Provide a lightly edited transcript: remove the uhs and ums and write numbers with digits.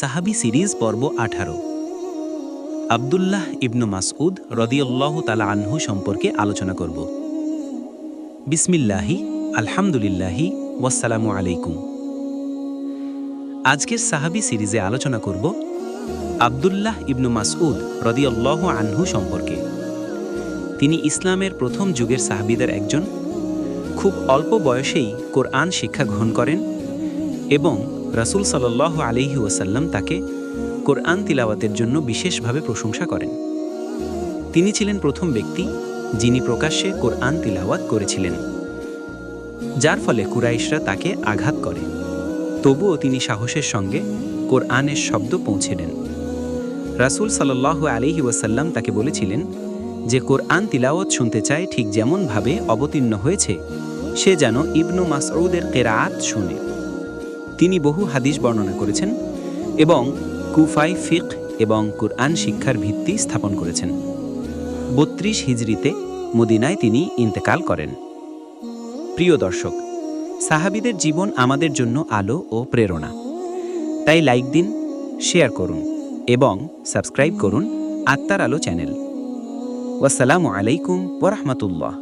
সাহাবী সিরিজ পর্ব 18। আব্দুল্লাহ ইবনু মাসউদ রাদিয়াল্লাহু তাআলা আনহু সম্পর্কে আলোচনা করব। বিসমিল্লাহি, আলহামদুলিল্লাহি, ওয়াসসালামু আলাইকুম। আজকের সাহাবী সিরিজে আলোচনা করব আব্দুল্লাহ ইবনু মাসউদ রাদিয়াল্লাহু আনহু সম্পর্কে। তিনি ইসলামের প্রথম যুগের সাহাবীদের একজন। খুব অল্প বয়সেই কোরআন শিক্ষা গ্রহণ করেন এবং রাসূল সাল্লাল্লাহু আলাইহি ওয়াসাল্লাম তাকে কোরআন তিলাওয়াতের জন্য বিশেষভাবে প্রশংসা করেন। তিনি ছিলেন প্রথম ব্যক্তি যিনি প্রকাশ্যে কোরআন তিলাওয়াত করেছিলেন, যার ফলে কুরাইশরা তাকে আঘাত করে। তবুও তিনি সাহসের সঙ্গে কোরআনের শব্দ পৌঁছে দেন। রাসূল সাল্লাল্লাহু আলাইহি ওয়াসাল্লাম তাকে বলেছিলেন যে কোরআন তিলাওয়াত শুনতে চায়, ঠিক যেমনভাবে অবতীর্ণ হয়েছে সে যেন ইবনু মাসউদের কিরাআত শুনে। তিনি বহু হাদিস বর্ণনা করেছেন এবং কুফায় ফিকহ এবং কুরআন শিক্ষার ভিত্তি স্থাপন করেছেন। ৩২ হিজরিতে মদিনায় তিনি ইন্তেকাল করেন। প্রিয় দর্শক, সাহাবীদের জীবন আমাদের জন্য আলো ও প্রেরণা। তাই লাইক দিন, শেয়ার করুন এবং সাবস্ক্রাইব করুন আত্মার আলো চ্যানেল। ওয়াসসালামু আলাইকুম ওয়া রাহমাতুল্লাহ।